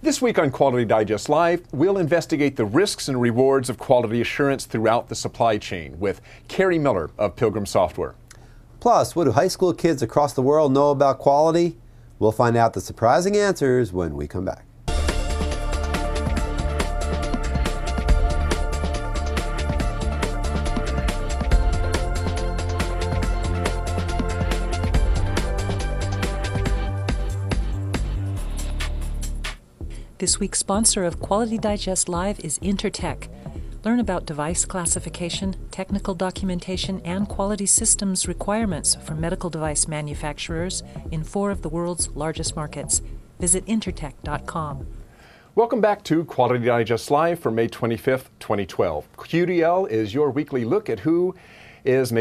This week on Quality Digest Live, we'll investigate the risks and rewards of quality assurance throughout the supply chain with Kari Miller of Pilgrim Software. Plus, what do high school kids across the world know about quality? We'll find out the surprising answers when we come back. This week's sponsor of Quality Digest Live is Intertek. Learn about device classification, technical documentation, and quality systems requirements for medical device manufacturers in 4 of the world's largest markets. Visit intertek.com. Welcome back to Quality Digest Live for May 25th, 2012. QDL is your weekly look at who and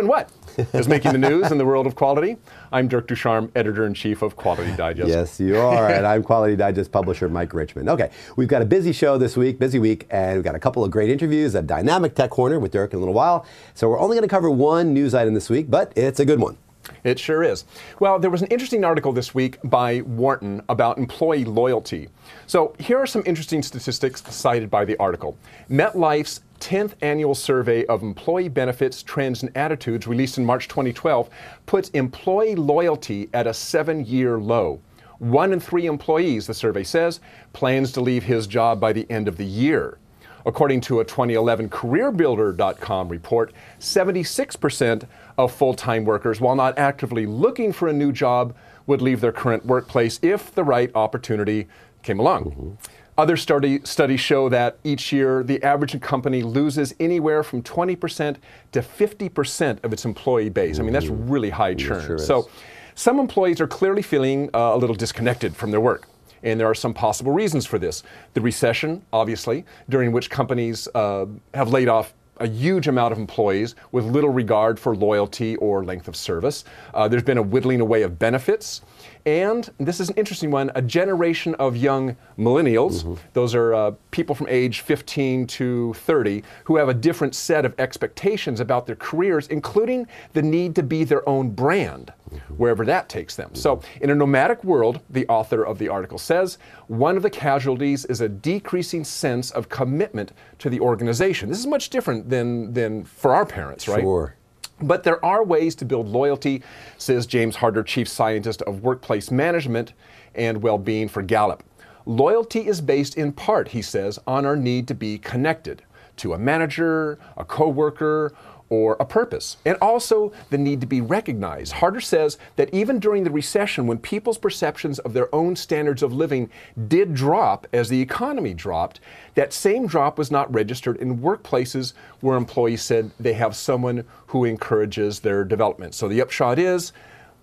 what is making the news in the world of quality. I'm Dirk Ducharme, Editor-in-Chief of Quality Digest. Yes, you are, and I'm Quality Digest publisher Mike Richmond. Okay, we've got a busy show this week, busy week, and we've got a couple of great interviews, a dynamic tech corner with Dirk in a little while. So we're only going to cover one news item this week, but it's a good one. It sure is. Well, there was an interesting article this week by Wharton about employee loyalty. So here are some interesting statistics cited by the article. MetLife's 10th annual survey of employee benefits, trends, and attitudes released in March 2012 puts employee loyalty at a 7-year low. 1 in 3 employees, the survey says, plans to leave his job by the end of the year. According to a 2011 CareerBuilder.com report, 76% of full-time workers, while not actively looking for a new job, would leave their current workplace if the right opportunity came along. Mm-hmm. Other studies show that each year the average company loses anywhere from 20% to 50% of its employee base. I mean, that's really high churn. Sure so some employees are clearly feeling a little disconnected from their work. And there are some possible reasons for this. The recession, obviously, during which companies have laid off a huge amount of employees with little regard for loyalty or length of service. There's been a whittling away of benefits. And this is an interesting one, a generation of young millennials. Mm-hmm. Those are people from age 15 to 30 who have a different set of expectations about their careers, including the need to be their own brand, wherever that takes them. So in a nomadic world, the author of the article says, one of the casualties is a decreasing sense of commitment to the organization. This is much different than for our parents, right? Sure. But there are ways to build loyalty, says James Harder, Chief Scientist of Workplace Management and Well-being for Gallup. Loyalty is based in part, he says, on our need to be connected to a manager, a coworker, or a purpose, and also the need to be recognized. Harder says that even during the recession, when people's perceptions of their own standards of living did drop as the economy dropped, that same drop was not registered in workplaces where employees said they have someone who encourages their development. So the upshot is,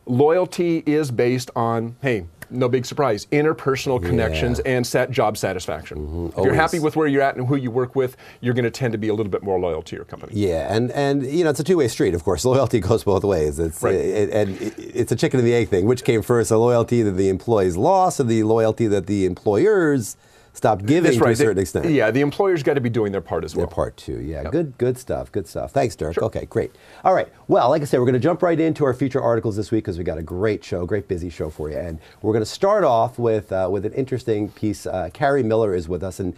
loyalty is based on, hey, no big surprise, interpersonal connections and job satisfaction. Mm-hmm. If you're happy with where you're at and who you work with, you're going to tend to be a little bit more loyal to your company. Yeah, and you know, it's a two-way street, of course. Loyalty goes both ways. It's it's a chicken and the egg thing. Which came first, the loyalty that the employees lost or the loyalty that the employers stopped giving to a certain extent? Yeah, the employers got to be doing their part as well. Their part too, yeah. Yep. Good stuff, good stuff. Thanks, Dirk. Sure. Okay, great. All right, well, like I said, we're going to jump right into our feature articles this week because we got a great show, great busy show for you. And we're going to start off with an interesting piece. Kari Miller is with us, and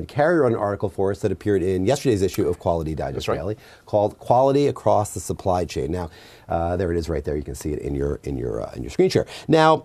Kari wrote an article for us that appeared in yesterday's issue of Quality Digest Daily called "Quality Across the Supply Chain." Now, there it is right there. You can see it in your screen share. Now,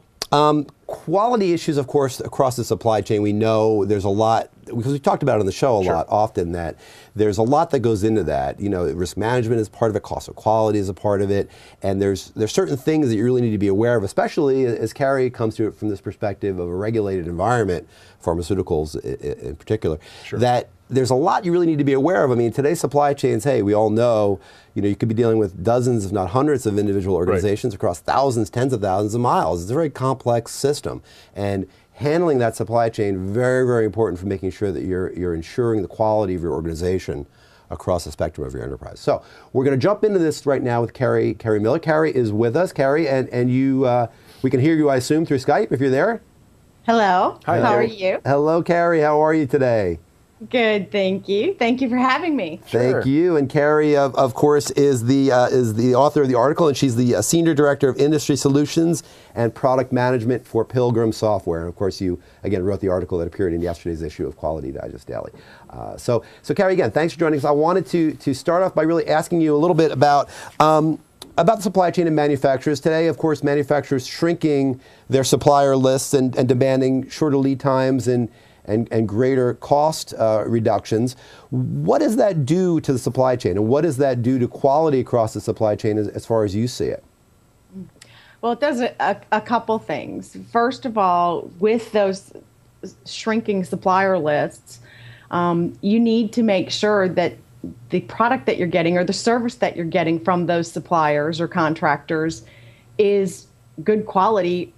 quality issues, of course, across the supply chain, we know there's a lot, because we've talked about it on the show a lot often, that there's a lot that goes into that. You know, risk management is part of it, cost of quality is a part of it, and there's certain things that you really need to be aware of, especially as Kari comes to it from this perspective of a regulated environment, pharmaceuticals in particular, that there's a lot you really need to be aware of. I mean, today's supply chains, hey, we all know, you could be dealing with dozens, if not hundreds, of individual organizations across thousands, tens of thousands of miles. It's a very complex system. And handling that supply chain, very, very important for making sure that you're ensuring the quality of your organization across the spectrum of your enterprise. So we're going to jump into this right now with Kari Miller. Kari is with us. Kari, and you, we can hear you, I assume, through Skype if you're there. Hello. Hi. How are you? Hello, Kari. How are you today? Good, thank you. Thank you for having me. Sure. Thank you. And Kari, of course, is the author of the article, and she's the Senior Director of Industry Solutions and Product Management for Pilgrim Software. And of course, you, again, wrote the article that appeared in yesterday's issue of Quality Digest Daily. So Kari, again, thanks for joining us. I wanted to start off by really asking you a little bit about the supply chain and manufacturers. Today, of course, manufacturers shrinking their supplier lists and demanding shorter lead times and greater cost reductions. What does that do to the supply chain, and what does that do to quality across the supply chain as far as you see it? Well, it does a couple things. First of all, with those shrinking supplier lists, you need to make sure that the product that you're getting or the service that you're getting from those suppliers or contractors is good quality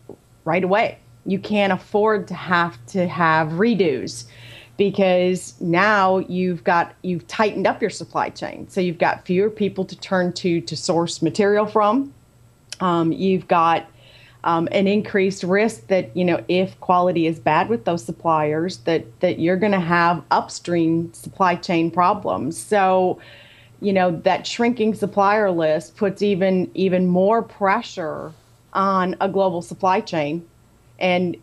right away. You can't afford to have redos, because now you've tightened up your supply chain. So you've got fewer people to turn to source material from. You've got an increased risk that, if quality is bad with those suppliers, that you're going to have upstream supply chain problems. So, that shrinking supplier list puts even more pressure on a global supply chain. And,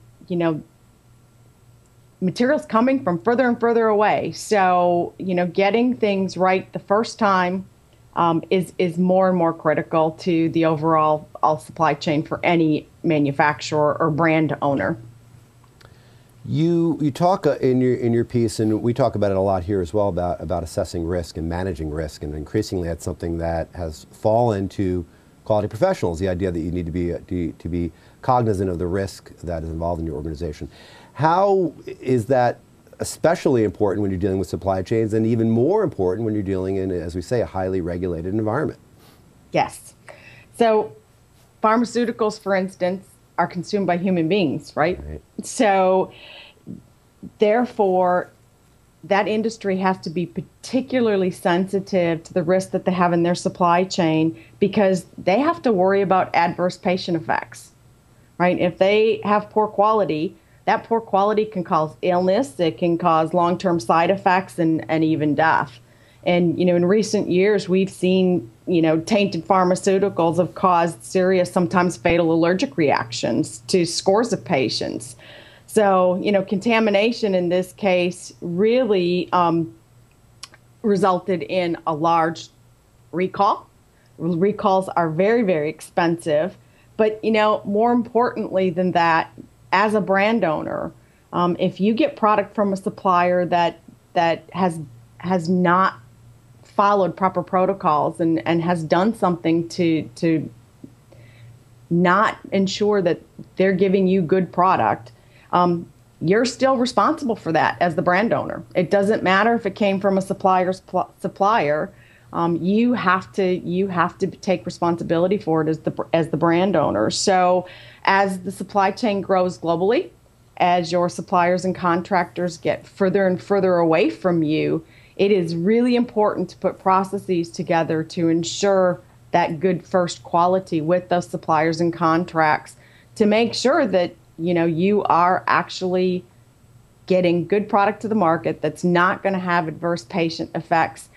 materials coming from further and further away. So, getting things right the first time is more and more critical to the overall supply chain for any manufacturer or brand owner. You talk in your piece, and we talk about it a lot here as well, about assessing risk and managing risk, and increasingly that's something that has fallen to quality professionals. The idea that you need to be cognizant of the risk that is involved in your organization. How is that especially important when you're dealing with supply chains, and even more important when you're dealing in, as we say, a highly regulated environment? Yes. So pharmaceuticals, for instance, are consumed by human beings, right? So therefore, that industry has to be particularly sensitive to the risk that they have in their supply chain, because they have to worry about adverse patient effects, right? If they have poor quality, that poor quality can cause illness, it can cause long-term side effects and even death. And, in recent years, we've seen, tainted pharmaceuticals have caused serious, sometimes fatal allergic reactions to scores of patients. So, contamination in this case really resulted in a large recall. Recalls are very, very expensive. But, more importantly than that, as a brand owner, if you get product from a supplier that has not followed proper protocols and has done something to not ensure that they're giving you good product, you're still responsible for that as the brand owner. It doesn't matter if it came from a supplier's supplier. You have to take responsibility for it as the brand owner. So as the supply chain grows globally, as your suppliers and contractors get further and further away from you, it is really important to put processes together to ensure that good first quality with those suppliers and contracts, to make sure that you are actually getting good product to the market that's not going to have adverse patient effects,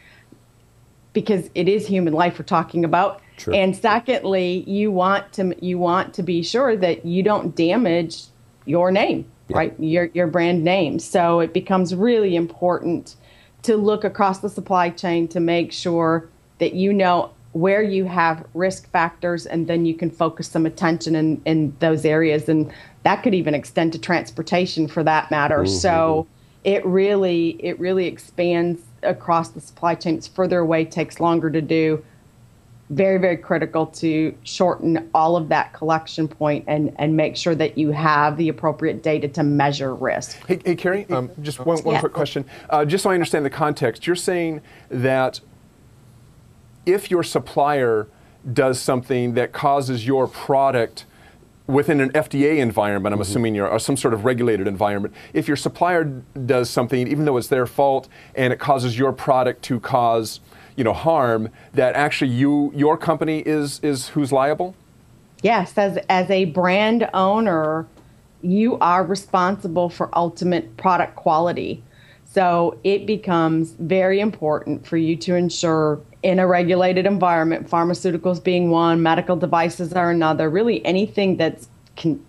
because it is human life we're talking about. Sure. And secondly, you want to be sure that you don't damage your name, right? Your brand name. So it becomes really important to look across the supply chain to make sure that you know where you have risk factors, and then you can focus some attention in those areas. And that could even extend to transportation for that matter. Mm-hmm. So it really expands across the supply chain. It's further away, takes longer to do. Very, very critical to shorten all of that collection point and make sure that you have the appropriate data to measure risk. Hey Kari, just one quick question. Just so I understand the context, you're saying that if your supplier does something that causes your product within an FDA environment, I'm assuming you're, or some sort of regulated environment, if your supplier does something, even though it's their fault, and it causes your product to cause harm, that actually your company is who's liable? Yes, as a brand owner, you are responsible for ultimate product quality. So it becomes very important for you to ensure in a regulated environment, pharmaceuticals being one, medical devices are another, really anything that's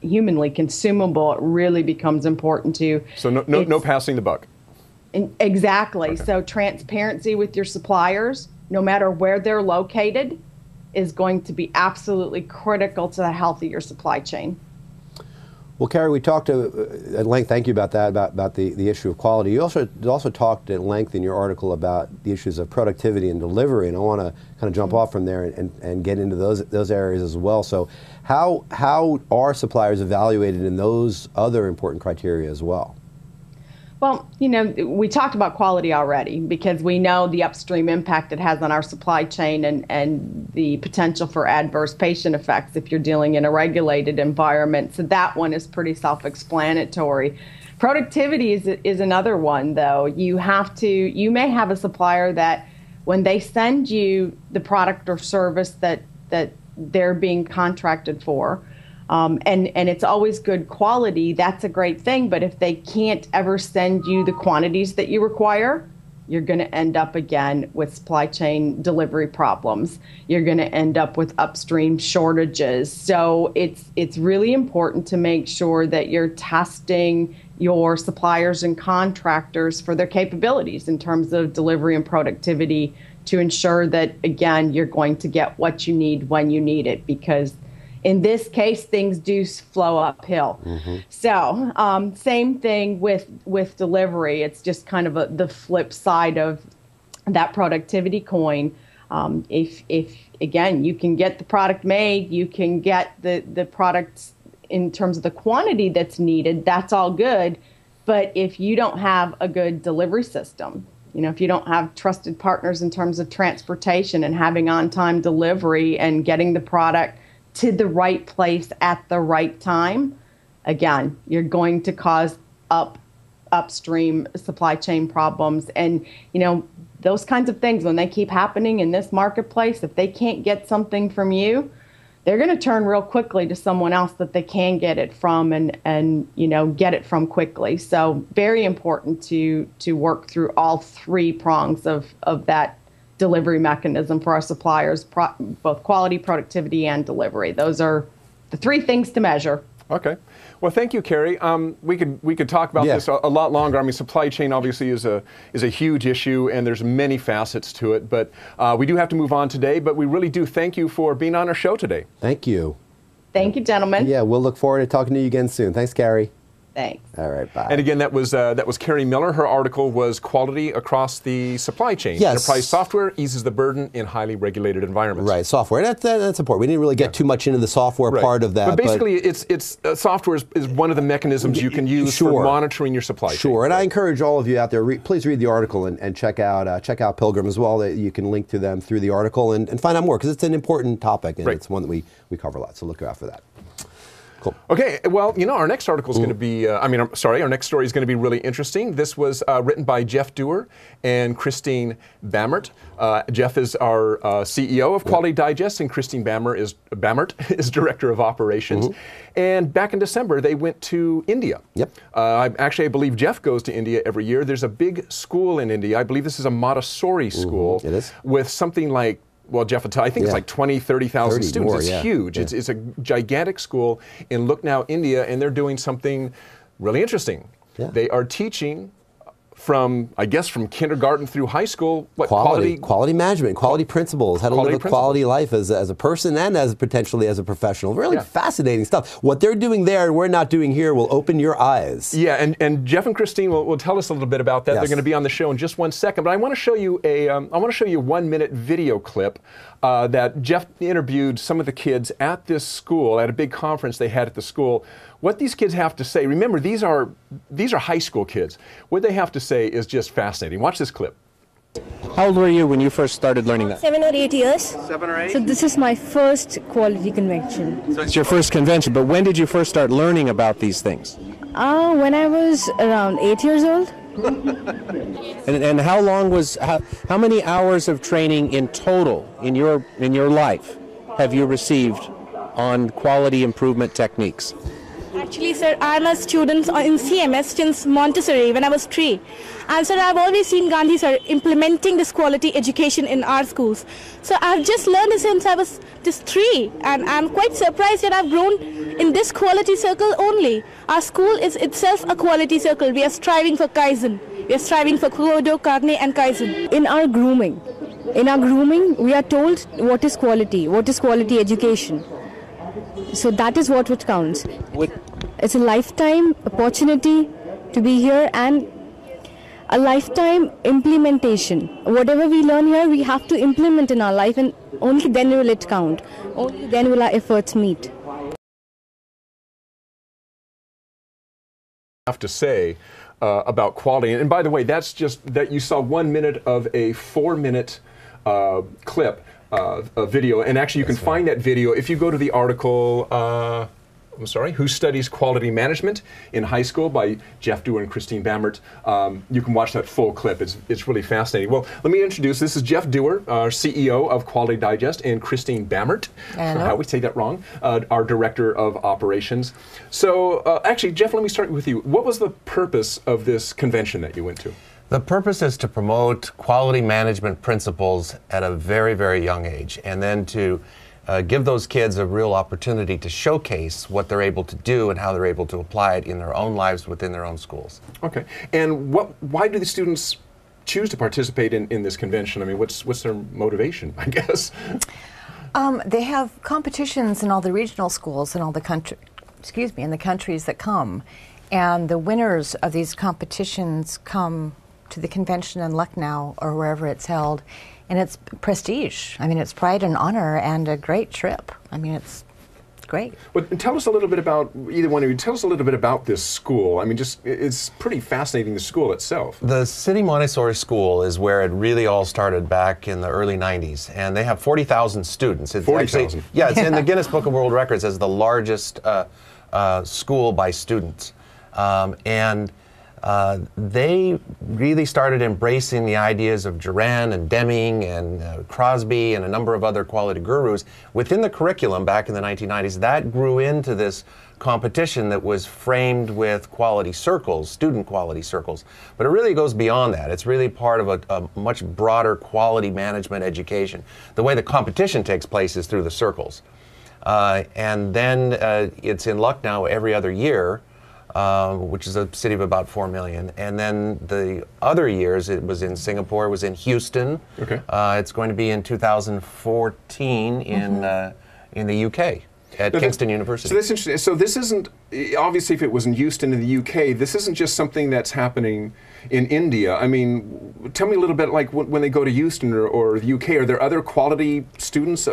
humanly consumable, it really becomes important to. So no passing the buck. Exactly. Okay. So transparency with your suppliers, no matter where they're located, is going to be absolutely critical to the health of your supply chain. Well, Kari, we talked at length, thank you about that, about the issue of quality. You also talked at length in your article about the issues of productivity and delivery, and I want to kind of jump off from there and get into those areas as well. So how are suppliers evaluated in those other important criteria as well? Well, you know, we talked about quality already because we know the upstream impact it has on our supply chain and the potential for adverse patient effects if you're dealing in a regulated environment. So that one is pretty self-explanatory. Productivity is another one, though. You may have a supplier that when they send you the product or service that they're being contracted for, and it's always good quality, that's a great thing. But if they can't ever send you the quantities that you require, you're going to end up again with supply chain delivery problems. You're going to end up with upstream shortages. So it's really important to make sure that you're testing your suppliers and contractors for their capabilities in terms of delivery and productivity to ensure that, again, you're going to get what you need when you need it, because in this case, things do flow uphill. Mm-hmm. So same thing with delivery. It's just kind of the flip side of that productivity coin. If again, you can get the product made, you can get the products in terms of the quantity that's needed, that's all good. But if you don't have a good delivery system, you know, if you don't have trusted partners in terms of transportation and having on-time delivery and getting the product to the right place at the right time, again, you're going to cause upstream supply chain problems. And, you know, those kinds of things, when they keep happening in this marketplace, if they can't get something from you, they're going to turn real quickly to someone else that they can get it from and you know, get it from quickly. So very important to work through all three prongs of that delivery mechanism for our suppliers, both quality, productivity, and delivery. Those are the three things to measure. Okay. Well, thank you, Kari. We could talk about this a lot longer. I mean, supply chain obviously is a huge issue, and there's many facets to it. But we do have to move on today. But we really do thank you for being on our show today. Thank you. Thank you, gentlemen. Yeah, we'll look forward to talking to you again soon. Thanks, Kari. Thanks. All right, bye. And again, that was Kari Miller. Her article was Quality Across the Supply Chain. Yes. Enterprise software eases the burden in highly regulated environments. Right, software. That's important. We didn't really get too much into the software part of that. But basically, it's software is one of the mechanisms you can use for monitoring your supply chain. Sure, and I encourage all of you out there, please read the article and check out Pilgrim as well. That you can link to them through the article and find out more, because it's an important topic and it's one that we cover a lot. So look out for that. Cool. Okay, well, you know, our next article is going to be, our next story is going to be really interesting. This was written by Jeff Dewar and Kristine Bammert. Jeff is our CEO of Quality Digest, and Kristine Bammert is Director of Operations. And back in December, they went to India. I believe Jeff goes to India every year. There's a big school in India. I believe this is a Montessori school. It is. With something like, well, Jeff will tell, I think it's like 20, 30,000 students. More, it's huge. It's a gigantic school in Lucknow, India, and they're doing something really interesting. They are teaching from kindergarten through high school, quality management, quality principles, how to live a quality life as a person and as potentially as a professional. Really fascinating stuff. What they're doing there and we're not doing here will open your eyes. Yeah, and Jeff and Kristine will tell us a little bit about that. They're going to be on the show in just 1 second, but I want to show you a 1-minute video clip that Jeff interviewed some of the kids at this school at a big conference they had at the school. What these kids have to say, remember, these are high school kids. What they have to say is just fascinating. Watch this clip. How old were you when you first started learning that? 7 or 8 years. 7 or 8? So this is my first quality convention. So it's your first convention, but when did you first start learning about these things? When I was around 8 years old. And how long how many hours of training in total in your life have you received on quality improvement techniques? Actually, sir, I'm a student in CMS since Montessori when I was 3. And sir, I've always seen Gandhi, sir, implementing this quality education in our schools. So I've just learned this since I was just 3. And I'm quite surprised that I've grown in this quality circle only. Our school is itself a quality circle. We are striving for Kaizen. We are striving for Kodo, Kagne, and Kaizen. In our grooming, we are told what is quality education. So that is what counts. It's a lifetime opportunity to be here and a lifetime implementation. Whatever we learn here, we have to implement in our life, and only then will it count. Only then will our efforts meet. Have to say about quality. And by the way, that's just that you saw 1 minute of a 4-minute clip. A video, and actually you can find that video if you go to the article, Who Studies Quality Management in High School by Jeff Dewar and Kristine Bammert. You can watch that full clip. It's really fascinating. Well, let me introduce, this is Jeff Dewar, our CEO of Quality Digest, and Kristine Bammert, how we say that wrong, our Director of Operations. So actually, Jeff, let me start with you. What was the purpose of this convention that you went to? The purpose is to promote quality management principles at a very, very young age, and then to give those kids a real opportunity to showcase what they're able to do and how they're able to apply it in their own lives within their own schools. Okay. And why do the students choose to participate in this convention? I mean, what's their motivation, I guess? They have competitions in all the regional schools in all the in the countries that come. And the winners of these competitions come to the convention in Lucknow or wherever it's held, and it's prestige. I mean, it's pride and honor and a great trip. I mean, it's great. Well, tell us a little bit about, either one of you, tell us a little bit about this school. I mean, it's pretty fascinating, the school itself. The City Montessori School is where it really all started back in the early 90s, and they have 40,000 students. 40,000? Yeah, it's in the Guinness Book of World Records as the largest school by students. They really started embracing the ideas of Duran and Deming and Crosby and a number of other quality gurus within the curriculum back in the 1990s. That grew into this competition that was framed with quality circles, student quality circles. But it really goes beyond that. It's really part of a much broader quality management education. The way the competition takes place is through the circles. And then it's in Lucknow every other year, which is a city of about 4 million. And then the other years, it was in Singapore, it was in Houston. Okay. It's going to be in 2014 in the UK at Kingston University. So that's interesting. So this isn't, obviously if it was in Houston in the UK, this isn't just something that's happening in India. I mean, tell me a little bit, like when they go to Houston or the UK, are there other quality students?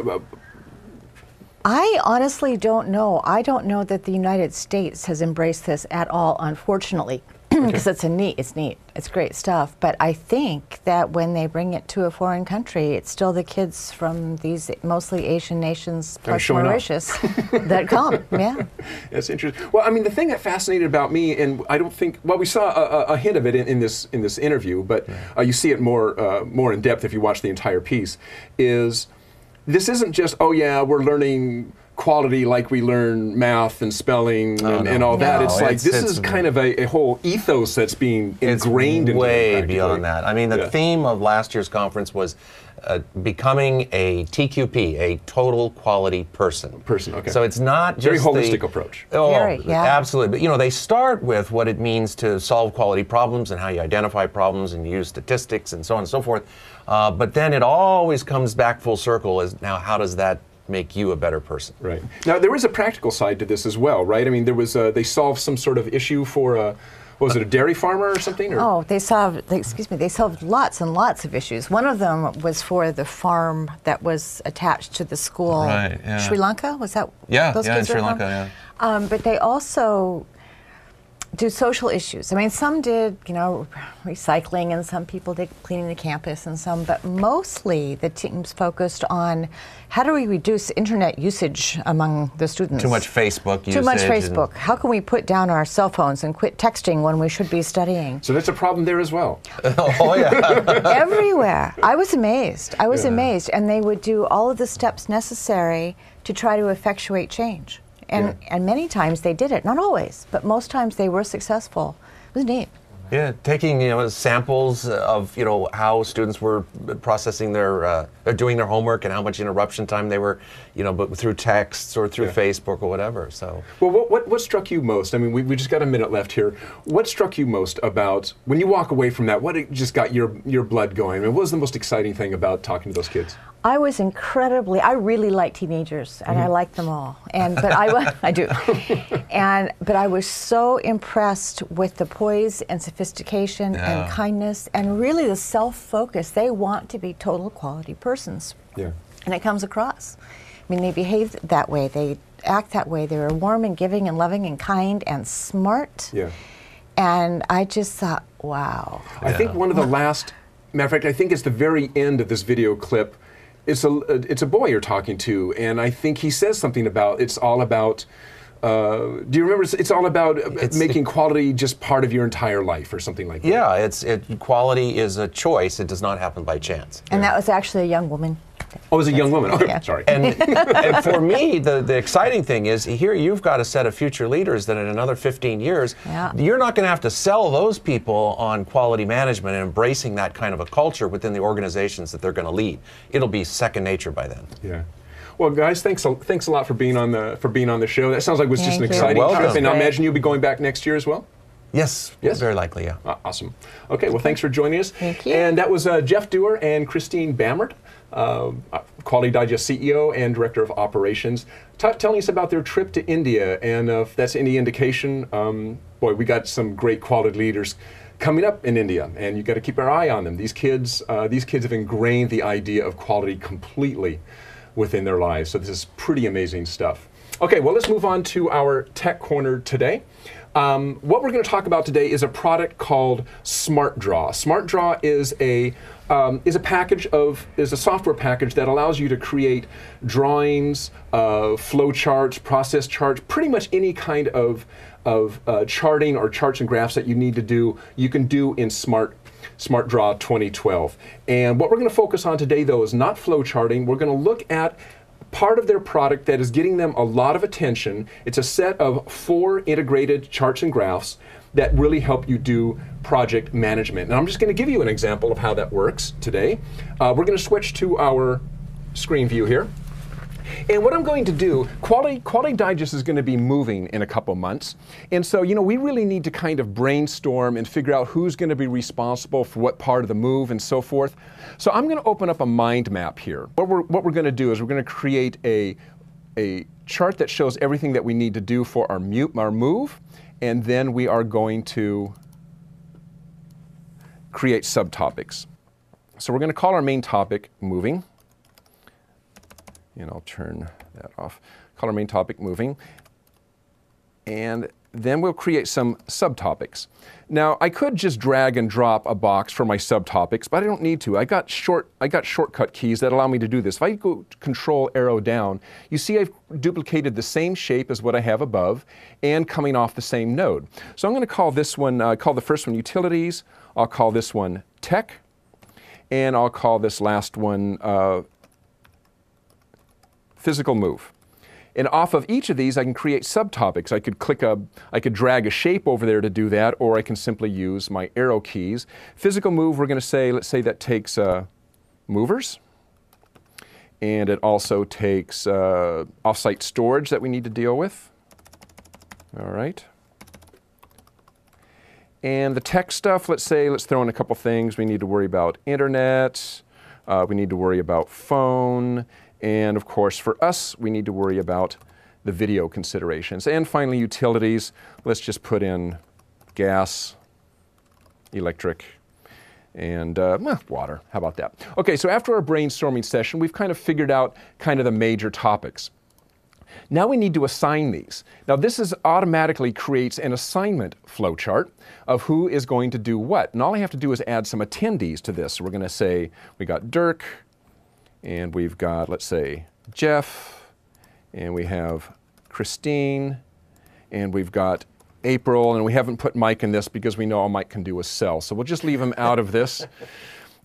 I honestly don't know. I don't know that the United States has embraced this at all, unfortunately, because it's neat. It's great stuff. But I think that when they bring it to a foreign country, it's still the kids from these mostly Asian nations plus Mauritius that come. Yeah, that's interesting. Well, I mean, the thing that fascinated about me, and I don't think, well, we saw a hint of it in this interview, but you see it more in depth if you watch the entire piece, is this isn't just, oh yeah, we're learning quality like we learn math and spelling and all that. It's like, this is kind of a whole ethos that's being ingrained into it. Way beyond that. I mean, the theme of last year's conference was becoming a TQP, a total quality person. Okay. So it's not just very holistic approach. Oh, absolutely. But you know, they start with what it means to solve quality problems and how you identify problems and use statistics and so on and so forth. But then it always comes back full circle as, now how does that make you a better person? Right. Now there is a practical side to this as well, right? I mean, there was they solved some sort of issue for was it a dairy farmer or something? Or? Oh, they solved lots and lots of issues. One of them was for the farm that was attached to the school. Right, yeah. Sri Lanka, was that? Those kids in Sri Lanka, yeah. But they also do social issues. I mean, some did, you know, recycling, and some people did cleaning the campus, and some, but mostly the teams focused on how do we reduce internet usage among the students? Too much Facebook usage. Too much Facebook. How can we put down our cell phones and quit texting when we should be studying? So that's a problem there as well. Oh, yeah. Everywhere. I was amazed. I was amazed. And they would do all of the steps necessary to try to effectuate change. And many times they did it. Not always, but most times they were successful. It was neat. Yeah, taking samples of how students were processing doing their homework and how much interruption time they were, but through texts or through Facebook or whatever. So, well, what struck you most? I mean, we just got a minute left here. What struck you most about when you walk away from that? What just got your blood going? I mean, what was the most exciting thing about talking to those kids? I really like teenagers, and I like them all. I do. But I was so impressed with the poise and sophistication and kindness and really the self-focus. They want to be total quality persons. Yeah. And it comes across. I mean, they behave that way. They act that way. They're warm and giving and loving and kind and smart. Yeah. And I just thought, wow. I think one of the last, matter of fact, I think it's the very end of this video clip. It's a boy you're talking to, and I think he says something about it's all about. Do you remember? It's all about making quality just part of your entire life, or something like that. Yeah, quality is a choice. It does not happen by chance. And that was actually a young woman. Oh, it was a young woman. Okay, yeah. Sorry. And for me, the exciting thing is here you've got a set of future leaders that in another 15 years, you're not going to have to sell those people on quality management and embracing that kind of a culture within the organizations that they're going to lead. It'll be second nature by then. Yeah. Well, guys, thanks a lot for being on the show. That sounds like it was just an exciting trip, and I imagine you'll be going back next year as well. Yes, very likely, yeah. Awesome. Okay, well, thanks for joining us. Thank you. And that was Jeff Dewar and Kristine Bammert, Quality Digest CEO and Director of Operations, telling us about their trip to India. And if that's any indication, boy, we got some great quality leaders coming up in India, and you've got to keep our eye on them. These kids have ingrained the idea of quality completely within their lives. So this is pretty amazing stuff. Okay, well, let's move on to our Tech Corner today. What we're going to talk about today is a product called SmartDraw. SmartDraw is a software package that allows you to create drawings, flowcharts, process charts, pretty much any kind of charting or charts and graphs that you need to do, you can do in SmartDraw 2012. And what we're going to focus on today, though, is not flowcharting. We're going to look at part of their product that is getting them a lot of attention. It's a set of 4 integrated charts and graphs that really help you do project management. And I'm just going to give you an example of how that works today. We're going to switch to our screen view here. And what I'm going to do, Quality Digest is going to be moving in a couple months. And so, we really need to kind of brainstorm and figure out who's going to be responsible for what part of the move and so forth. So I'm going to open up a mind map here. What we're going to do is we're going to create a chart that shows everything that we need to do for our move. And then we are going to create subtopics. So we're going to call our main topic moving. And I'll turn that off. Call our main topic moving. And then we'll create some subtopics. Now, I could just drag and drop a box for my subtopics, but I don't need to. I got shortcut keys that allow me to do this. If I go Control arrow down, you see I've duplicated the same shape as what I have above and coming off the same node. So I'm going to call this one, call the first one Utilities. I'll call this one Tech. And I'll call this last one Physical Move. And off of each of these, I can create subtopics. I could drag a shape over there to do that, or I can simply use my arrow keys. Physical Move, we're going to say, let's say that takes movers. And it also takes off-site storage that we need to deal with. All right. And the tech stuff, let's throw in a couple things. We need to worry about internet. We need to worry about phone. And of course, for us, we need to worry about the video considerations. And finally, utilities. Let's just put in gas, electric, and water. How about that? Okay, so after our brainstorming session, we've kind of figured out kind of the major topics. Now we need to assign these. Now this automatically creates an assignment flowchart of who is going to do what. And all I have to do is add some attendees to this. So we're going to say we got Dirk, and we've got, let's say, Jeff, and we have Kristine, and we've got April, and we haven't put Mike in this because we know all Mike can do is sell. So we'll just leave him out of this.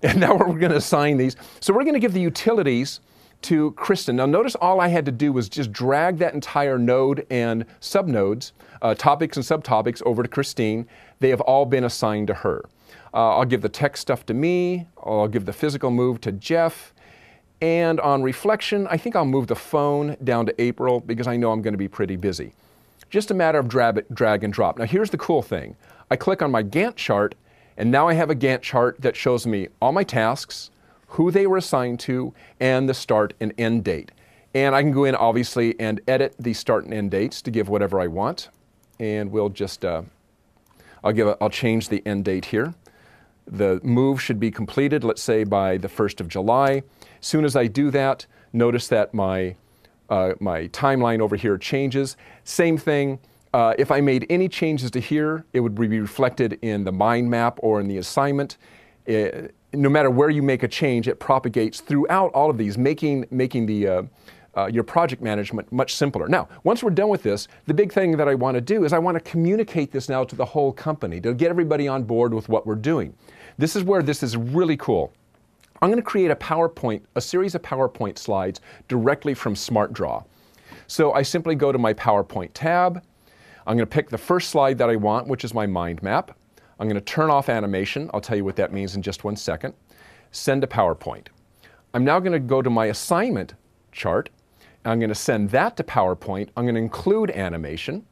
And now we're going to assign these. So we're going to give the utilities to Kristine. Now notice all I had to do was just drag that entire node and subnodes, topics and subtopics over to Kristine. They have all been assigned to her. I'll give the tech stuff to me. I'll give the physical move to Jeff. And on reflection, I think I'll move the phone down to April because I know I'm going to be pretty busy. Just a matter of drag and drop. Now here's the cool thing. I click on my Gantt chart, and now I have a Gantt chart that shows me all my tasks, who they were assigned to, and the start and end date. And I can go in, obviously, and edit the start and end dates to give whatever I want. And we'll just, I'll change the end date here. The move should be completed, let's say, by the 1st of July. As soon as I do that, notice that my timeline over here changes. Same thing, if I made any changes to here, it would be reflected in the mind map or in the assignment. No matter where you make a change, it propagates throughout all of these, making your project management much simpler. Now, once we're done with this, the big thing that I want to do is I want to communicate this now to the whole company to get everybody on board with what we're doing. This is where this is really cool. I'm going to create a series of PowerPoint slides directly from SmartDraw. So I simply go to my PowerPoint tab. I'm going to pick the first slide that I want, which is my mind map. I'm going to turn off animation. I'll tell you what that means in just 1 second. Send to PowerPoint. I'm now going to go to my assignment chart. I'm going to send that to PowerPoint. I'm going to include animation.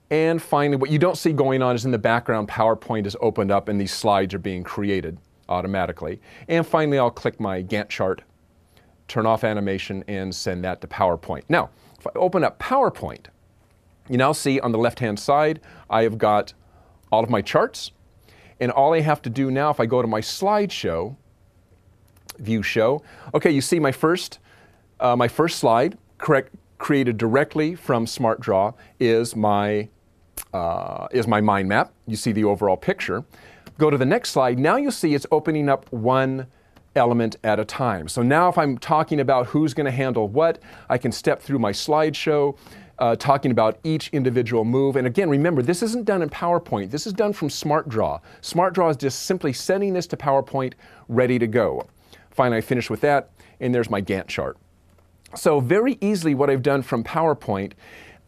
And finally, what you don't see going on is in the background, PowerPoint is opened up and these slides are being created automatically. And finally, I'll click my Gantt chart, turn off animation, and send that to PowerPoint. Now, if I open up PowerPoint, you now see on the left-hand side, I have got all of my charts. And all I have to do now, if I go to my slideshow, view show, okay, you see my first slide, created directly from SmartDraw, is my mind map. You see the overall picture. Go to the next slide. Now you'll see it's opening up one element at a time. So now if I'm talking about who's going to handle what, I can step through my slideshow, talking about each individual move. And again, remember, this isn't done in PowerPoint. This is done from SmartDraw. SmartDraw is just simply sending this to PowerPoint, ready to go. Finally, I finish with that, and there's my Gantt chart. So very easily what I've done from from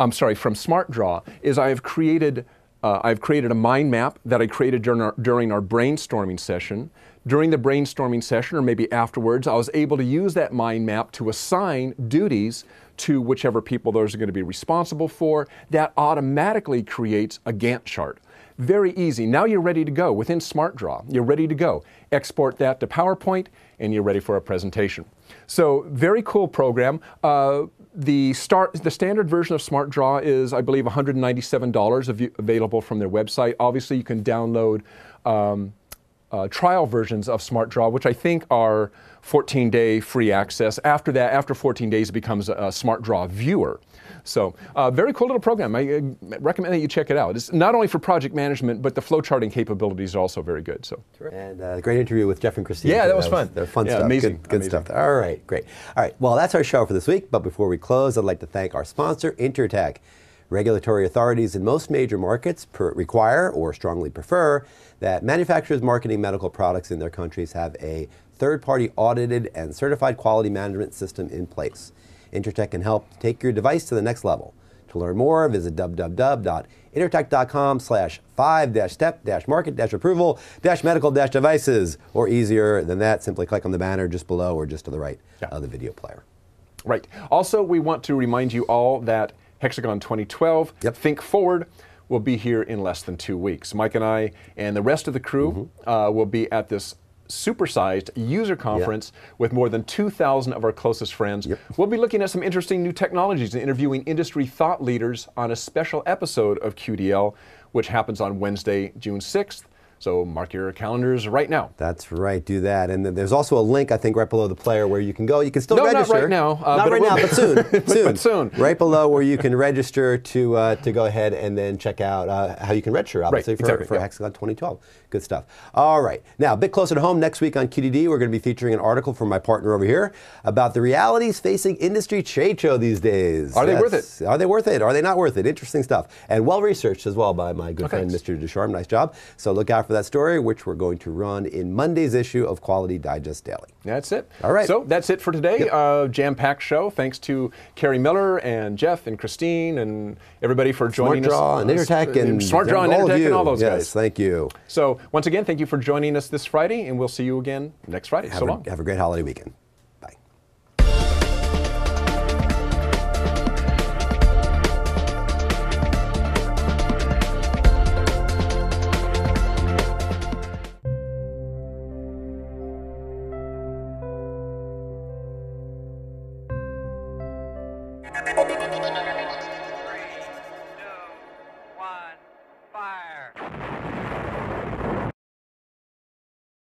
SmartDraw, is I've created a mind map that I created during our brainstorming session. During the brainstorming session, or maybe afterwards, I was able to use that mind map to assign duties to whichever people those are going to be responsible for. That automatically creates a Gantt chart. Very easy. Now you're ready to go within SmartDraw. You're ready to go. Export that to PowerPoint, and you're ready for a presentation. So very cool program. The standard version of SmartDraw is, I believe, $197 available from their website. Obviously, you can download trial versions of SmartDraw, which I think are 14-day free access. After that, after 14 days, it becomes a SmartDraw viewer. So very cool little program. I recommend that you check it out. It's not only for project management, but the flowcharting capabilities are also very good. So. And a great interview with Jeff and Kristine. Yeah, that was fun. They're fun stuff. Amazing. Good stuff. All right, great. All right, well, that's our show for this week. But before we close, I'd like to thank our sponsor, Intertek. Regulatory authorities in most major markets require or strongly prefer that manufacturers marketing medical products in their countries have a third-party audited and certified quality management system in place. Intertek can help take your device to the next level. To learn more, visit www.intertek.com/5-step-market-approval-medical-devices. Or easier than that, simply click on the banner just below or just to the right of the video player. Right. Also, we want to remind you all that Hexagon 2012, Think Forward, will be here in less than 2 weeks. Mike and I and the rest of the crew will be at this supersized user conference with more than 2,000 of our closest friends. We'll be looking at some interesting new technologies and interviewing industry thought leaders on a special episode of QDL, which happens on Wednesday, June 6th. So mark your calendars right now. That's right, do that. And then there's also a link, I think, right below the player where you can go. You can still register. Not right now. Not right now, but soon. But soon. Right below where you can register to go ahead and then check out how you can register, obviously, for Hexagon 2012. Good stuff. All right. Now, a bit closer to home, next week on QDD, we're going to be featuring an article from my partner over here about the realities facing industry trade show these days. Are they worth it? Are they worth it? Are they not worth it? Interesting stuff. And well-researched as well by my good friend, Mr. Ducharme. Nice job. So look out half of that story, which we're going to run in Monday's issue of Quality Digest Daily. That's it. All right. So that's it for today. Jam-packed show. Thanks to Kari Miller and Jeff and Kristine and everybody for joining us. SmartDraw and Intertek and SmartDraw and all of Intertek you. and all those yes, guys. Thank you. So once again, thank you for joining us this Friday, and we'll see you again next Friday. So long. Have a great holiday weekend. Bye. Thank you.